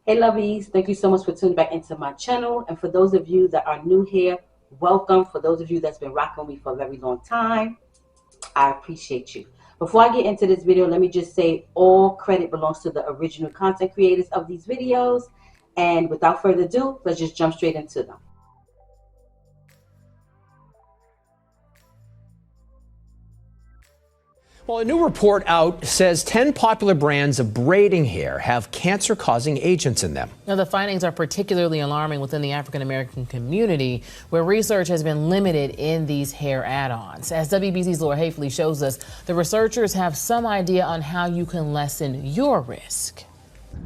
Hey lovies, thank you so much for tuning back into my channel. And for those of you that are new here, welcome. For those of you that's been rocking with me for a very long time, I appreciate you. Before I get into this video, let me just say all credit belongs to the original content creators of these videos. And without further ado, let's just jump straight into them. Well, a new report out says 10 popular brands of braiding hair have cancer-causing agents in them. Now, the findings are particularly alarming within the African-American community, where research has been limited in these hair add-ons. As WBZ's Laura Hafley shows us, the researchers have some idea on how you can lessen your risk.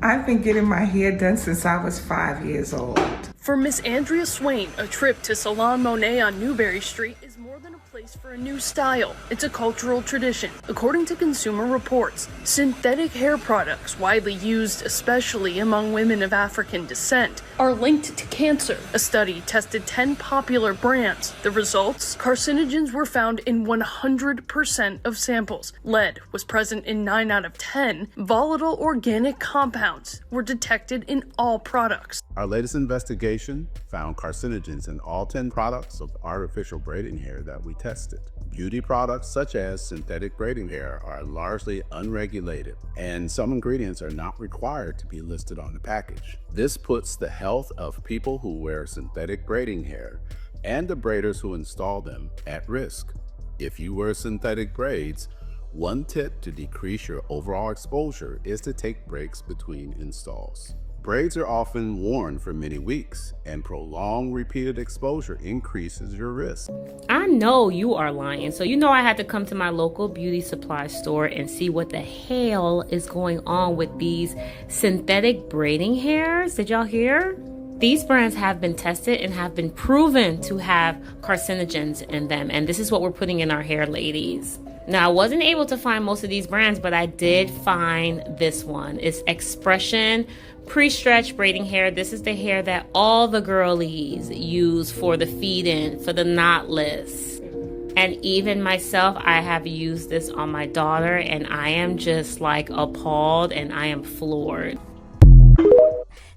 I've been getting my hair done since I was 5 years old. For Miss Andrea Swain, a trip to Salon Monet on Newberry Street is more than a place for a new style. It's a cultural tradition. According to Consumer Reports, synthetic hair products, widely used especially among women of African descent, are linked to cancer. A study tested 10 popular brands. The results? Carcinogens were found in 100% of samples. Lead was present in 9 out of 10. Volatile organic compounds were detected in all products. Our latest investigation found carcinogens in all 10 products of artificial braiding hair that we tested. Beauty products such as synthetic braiding hair are largely unregulated, and some ingredients are not required to be listed on the package. This puts the health of people who wear synthetic braiding hair and the braiders who install them at risk. If you wear synthetic braids, one tip to decrease your overall exposure is to take breaks between installs. Braids are often worn for many weeks, and prolonged repeated exposure increases your risk. I know you are lying, so you know I had to come to my local beauty supply store and see what the hell is going on with these synthetic braiding hairs. Did y'all hear? These brands have been tested and have been proven to have carcinogens in them, and this is what we're putting in our hair, ladies. Now, I wasn't able to find most of these brands, but I did find this one. It's Expression Pre-Stretch Braiding Hair. This is the hair that all the girlies use for the feed-in, for the knotless. And even myself, I have used this on my daughter, and I am just like appalled, and I am floored.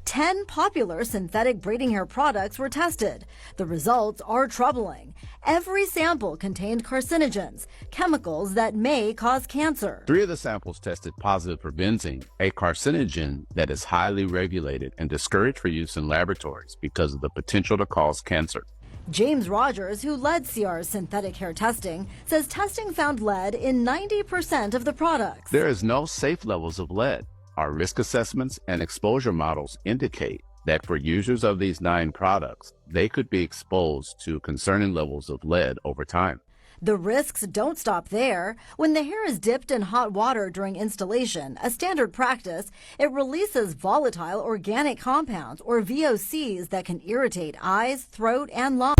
10 popular synthetic braiding hair products were tested. The results are troubling. Every sample contained carcinogens, chemicals that may cause cancer. 3 of the samples tested positive for benzene, a carcinogen that is highly regulated and discouraged for use in laboratories because of the potential to cause cancer. James Rogers, who led CR's synthetic hair testing, says testing found lead in 90% of the products. There is no safe levels of lead. Our risk assessments and exposure models indicate that for users of these 9 products, they could be exposed to concerning levels of lead over time. The risks don't stop there. When the hair is dipped in hot water during installation, a standard practice, it releases volatile organic compounds, or VOCs, that can irritate eyes, throat, and lungs.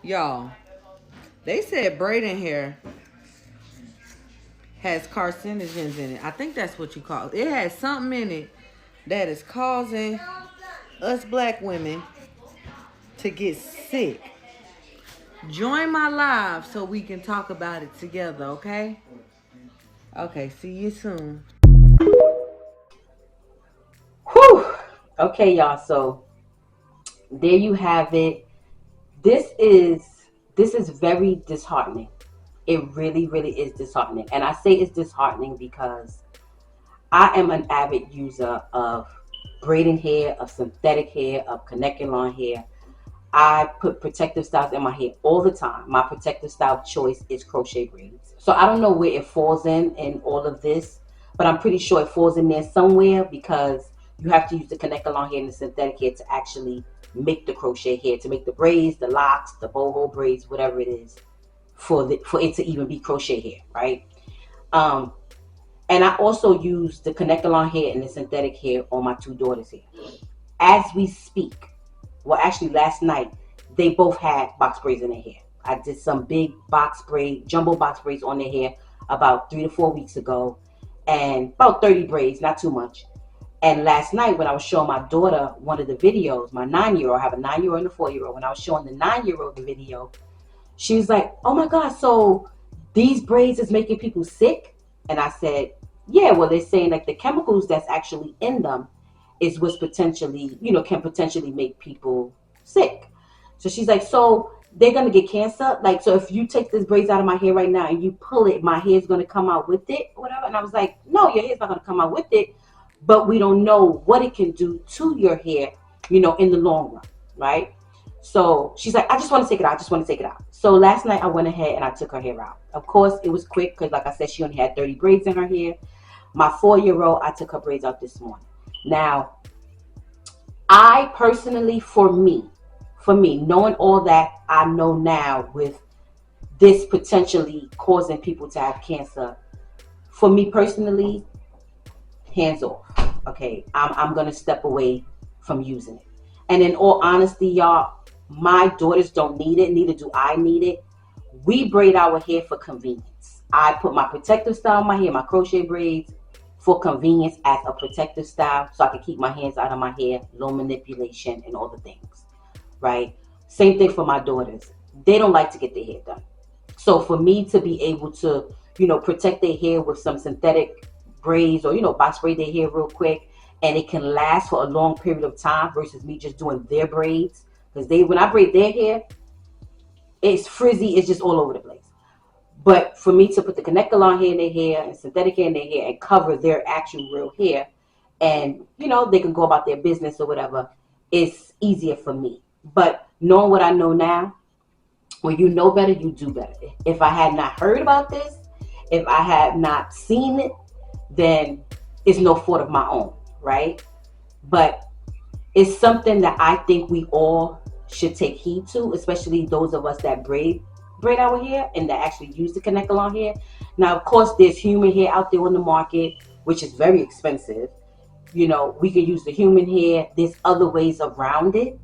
Y'all, they said braiding hair has carcinogens in it. I think that's what you call it. It has something in it that is causing us black women to get sick. Join my live so we can talk about it together, okay? Okay, see you soon. Whew. Okay, y'all. So there you have it. This is very disheartening. It really, really is disheartening. And I say it's disheartening because I am an avid user of braiding hair, of synthetic hair, of connecting line hair. I put protective styles in my hair all the time. My protective style of choice is crochet braids. So I don't know where it falls in all of this, but I'm pretty sure it falls in there somewhere because you have to use the connecting line hair and the synthetic hair to actually make the crochet hair, to make the braids, the locks, the boho braids, whatever it is, for it to even be crochet hair, right? And I also use the connector line hair and the synthetic hair on my 2 daughters' hair. As we speak, well, actually last night, they both had box braids in their hair. I did some big jumbo box braids on their hair about 3 to 4 weeks ago, and about 30 braids, not too much. And last night when I was showing my daughter one of the videos, my 9-year-old, I have a 9-year-old and a 4-year-old. When I was showing the 9-year-old the video, she was like, oh my God, so these braids is making people sick? And I said, yeah, well, they're saying like the chemicals that's actually in them is what's potentially, can potentially make people sick. So she's like, so they're going to get cancer? Like, so if you take this braids out of my hair right now and you pull it, my hair's going to come out with it or whatever? And I was like, no, your hair's not going to come out with it, but we don't know what it can do to your hair, in the long run, right? So she's like, I just want to take it out. I just want to take it out. So last night I went ahead and I took her hair out. Of course, it was quick because, like I said, she only had 30 braids in her hair. My 4-year-old, I took her braids out this morning. Now, I personally, for me, knowing all that I know now with this potentially causing people to have cancer, for me personally, hands off. Okay, I'm going to step away from using it. And in all honesty, y'all, my daughters don't need it. Neither do I need it. We braid our hair for convenience. I put my protective style in my hair, my crochet braids, for convenience as a protective style, so I can keep my hands out of my hair, low manipulation, and all the things, right? Same thing for my daughters. They don't like to get their hair done. So for me to be able to, protect their hair with some synthetic braids or, box braid their hair real quick, and it can last for a long period of time versus me just doing their braids. Because when I braid their hair, it's frizzy, it's just all over the place. But for me to put the connector hair in their hair and synthetic hair in their hair and cover their actual real hair, and they can go about their business or whatever, it's easier for me. But knowing what I know now, when you know better, you do better. If I had not heard about this, if I had not seen it, then it's no fault of my own, right? But it's something that I think we all should take heed to, especially those of us that braid our hair and that actually use the connector hair. Now, of course, there's human hair out there on the market, which is very expensive. We can use the human hair. There's other ways around it.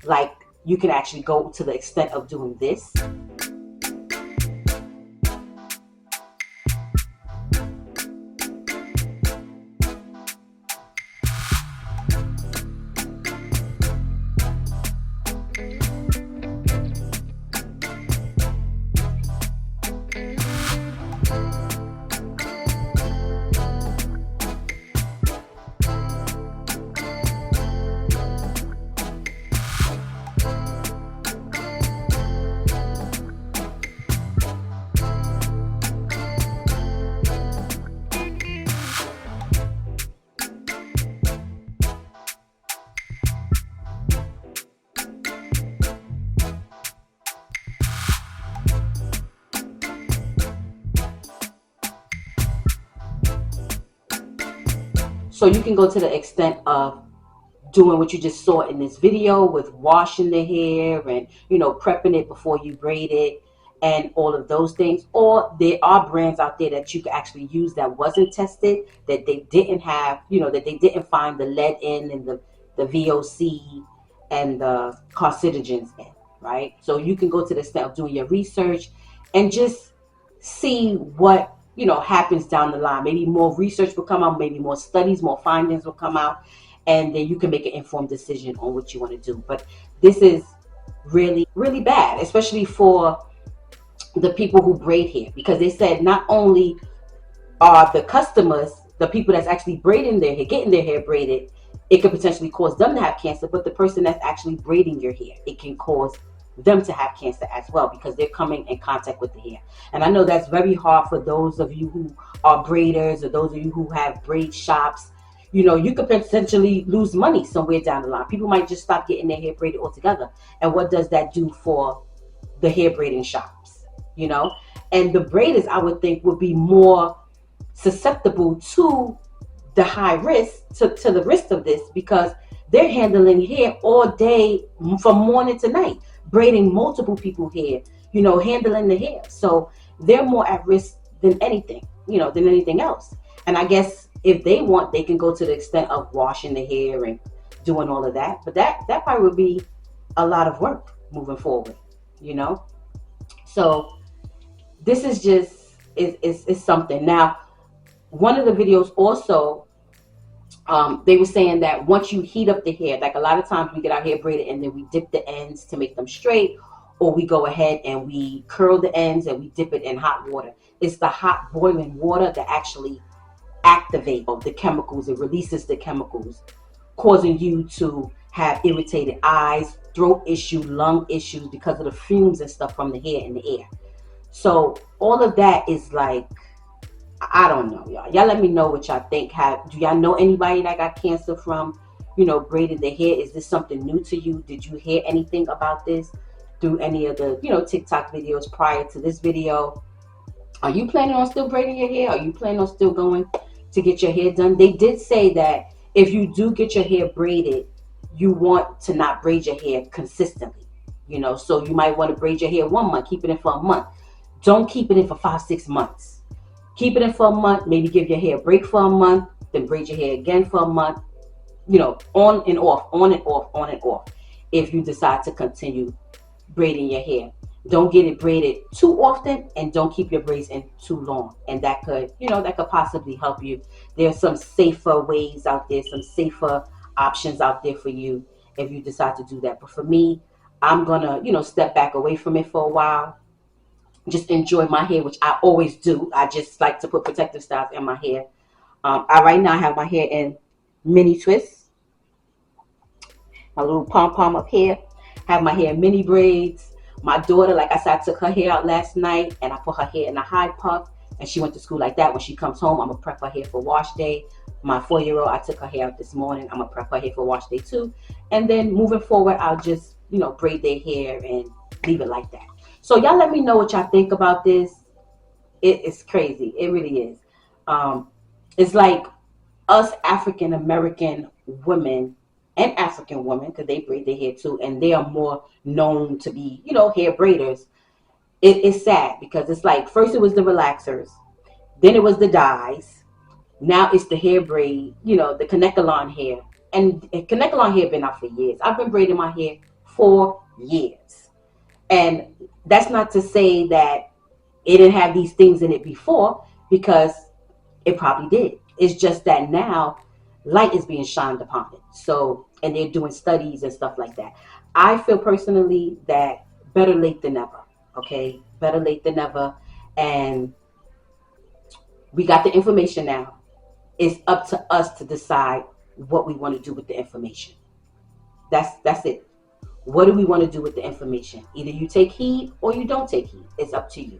Like, you can actually go to the extent of doing this. So you can go to the extent of doing what you just saw in this video with washing the hair and, prepping it before you braid it and all of those things. Or there are brands out there that you can actually use that wasn't tested, that they didn't have, that they didn't find the lead in and the VOC and the carcinogens in, right? So you can go to the extent of doing your research and just see what happens down the line. Maybe more research will come out, maybe more studies, more findings will come out, and then you can make an informed decision on what you want to do. But this is really, really bad, especially for the people who braid hair, because they said not only are the customers, the people that's actually braiding their hair, getting their hair braided, it could potentially cause them to have cancer, but the person that's actually braiding your hair, it can cause them to have cancer as well, because they're coming in contact with the hair. And I know that's very hard for those of you who are braiders or those of you who have braid shops. You could potentially lose money somewhere down the line. People might just stop getting their hair braided altogether. And what does that do for the hair braiding shops? And the braiders, I would think, would be more susceptible to the high risk, to the risk of this, because they're handling hair all day from morning to night, braiding multiple people's hair, handling the hair. So they're more at risk than anything, than anything else. And I guess if they want, they can go to the extent of washing the hair and doing all of that. But that probably would be a lot of work moving forward, So this is just, is something. Now, one of the videos also, they were saying that once you heat up the hair, like a lot of times we get our hair braided and then we dip the ends to make them straight, or we go ahead and we curl the ends and we dip it in hot water. It's the hot boiling water that actually activates the chemicals. It releases the chemicals causing you to have irritated eyes, throat issue, lung issues because of the fumes and stuff from the hair in the air. So all of that is like, I don't know, y'all. Y'all let me know what y'all think. Do y'all know anybody that got cancer from, braiding their hair? Is this something new to you? Did you hear anything about this through any of the, TikTok videos prior to this video? Are you planning on still braiding your hair? Are you planning on still going to get your hair done? They did say that if you do get your hair braided, you want to not braid your hair consistently. So you might want to braid your hair 1 month, keep it in for a month. Don't keep it in for 5-6 months. Keep it in for a month, maybe give your hair a break for a month, then braid your hair again for a month, on and off, on and off, on and off, if you decide to continue braiding your hair. Don't get it braided too often, and don't keep your braids in too long. And that could possibly help you. There's some safer ways out there, some safer options out there for you if you decide to do that. But for me, I'm gonna, step back away from it for a while. Just enjoy my hair, which I always do. I just like to put protective styles in my hair. I right now have my hair in mini twists, my little pom-pom up here. Have my hair in mini braids. My daughter, like I said, I took her hair out last night and I put her hair in a high puff, and she went to school like that. When she comes home, I'm gonna prep her hair for wash day. My 4-year-old, I took her hair out this morning. I'm gonna prep her hair for wash day too. And then moving forward, I'll just, braid their hair and leave it like that. So y'all let me know what y'all think about this. It's crazy. It really is. It's like us African American women and African women, because they braid their hair too, and they are more known to be, hair braiders. It's sad because it's like, first it was the relaxers, then it was the dyes, now it's the hair braid, the Connect-A-Lawn hair. And Connect-A-Lawn hair been out for years. I've been braiding my hair for years. And that's not to say that it didn't have these things in it before, because it probably did. It's just that now light is being shined upon it. So, and they're doing studies and stuff like that. I feel personally that better late than never. Okay, better late than never. And we got the information now. It's up to us to decide what we want to do with the information. That's it. What do we want to do with the information? Either you take heed or you don't take heed. It's up to you.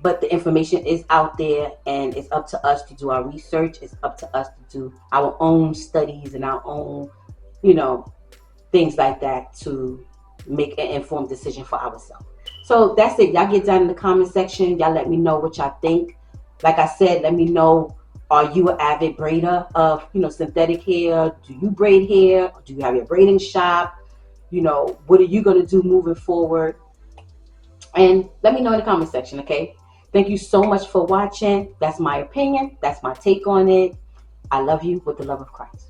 But the information is out there, and it's up to us to do our research. It's up to us to do our own studies and our own, things like that to make an informed decision for ourselves. So that's it. Y'all get down in the comment section. Y'all let me know what y'all think. Like I said, let me know, are you an avid braider of, synthetic hair? Do you braid hair? Do you have your braiding shop? What are you going to do moving forward? And let me know in the comment section, okay? Thank you so much for watching. That's my opinion. That's my take on it. I love you with the love of Christ.